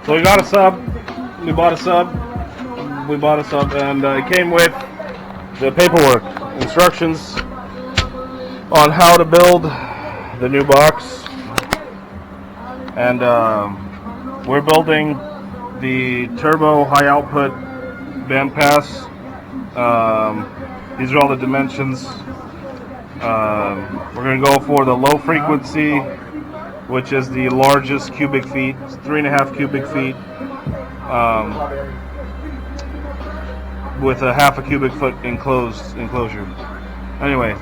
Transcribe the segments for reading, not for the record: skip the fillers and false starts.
So we got a sub. We bought a sub. And it came with the paperwork, instructions on how to build the new box. And we're building the turbo high output Bandpass. These are all the dimensions. We're going to go for the low frequency, which is the largest cubic feet, 3.5 cubic feet, with a half a cubic foot enclosure. Anyway,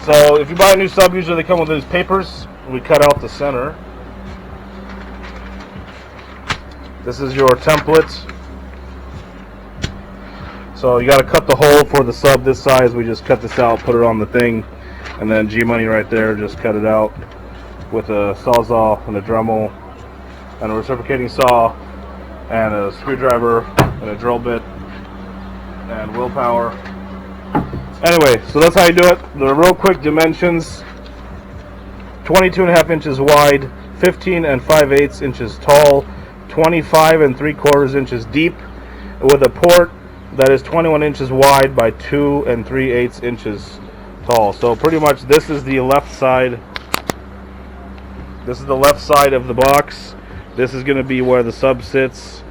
so if you buy a new sub, usually they come with these papers. We cut out the center. This is your template. So you got to cut the hole for the sub this size. We just cut this out, put it on the thing, and then G-Money right there, just cut it out with a sawzall and a Dremel and a reciprocating saw and a screwdriver and a drill bit and willpower. Anyway, so that's how you do it. The real quick dimensions: 22.5 inches wide, 15 5/8 inches tall, 25 3/4 inches deep, with a port that is 21 inches wide by 2 3/8 inches tall. So pretty much this is the left side. This is the left side of the box. This is going to be where the sub sits.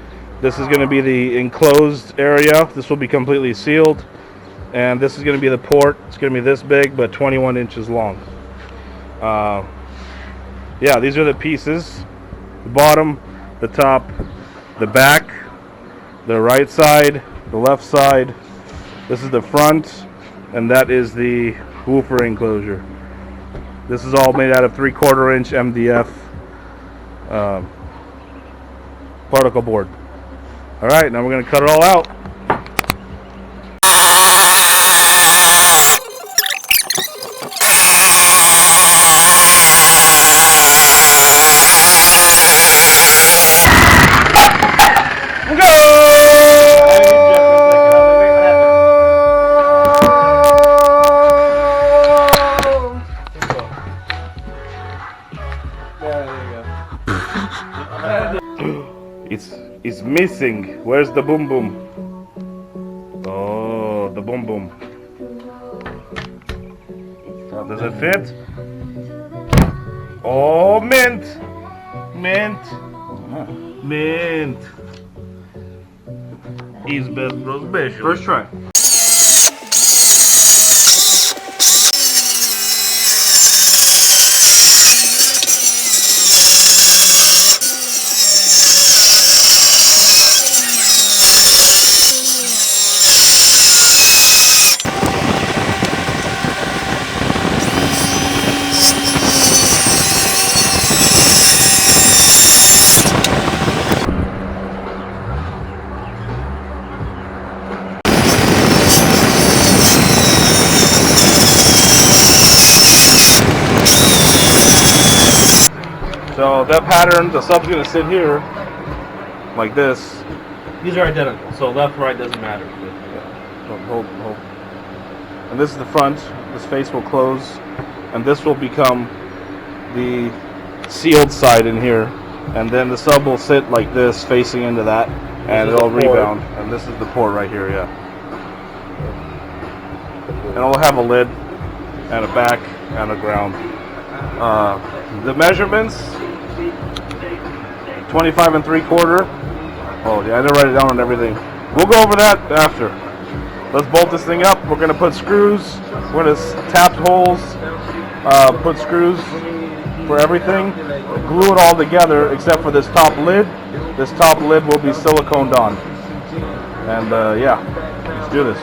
This is going to be the enclosed area. This will be completely sealed. And this is going to be the port. It's going to be this big, but 21 inches long. Yeah, these are the pieces. The bottom, the top, the back, the right side, the left side. This is the front, and that is the woofer enclosure. This is all made out of 3/4 inch MDF particle board. Alright, now we're going to cut it all out. It's missing. Where's the boom boom? Oh, the boom boom. Does it fit? Oh, mint! Mint! Mint! Is best bros special. First try. So that pattern, the sub's going to sit here like this. These are identical, so left, right doesn't matter. Yeah. Hold. And this is the front. This face will close, and this will become the sealed side in here. And then the sub will sit like this, facing into that, and it'll rebound. And this is the port right here, yeah. And it'll have a lid, and a back, and a ground. The measurements: 25 3/4. Oh yeah, I didn't write it down on everything. We'll go over that after. Let's bolt this thing up. We're going to put screws. We're going to tap holes, put screws for everything, glue it all together except for this top lid. This top lid will be siliconed on. And yeah, let's do this.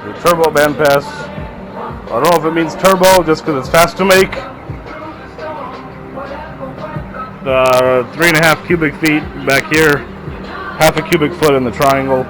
The turbo bandpass. I don't know if it means turbo just because it's fast to make. 3.5 cubic feet back here, half a cubic foot in the triangle.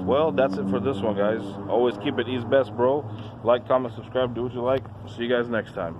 Well, that's it for this one, guys. Always keep it East Best, bro. Like, comment, subscribe, do what you like. See you guys next time.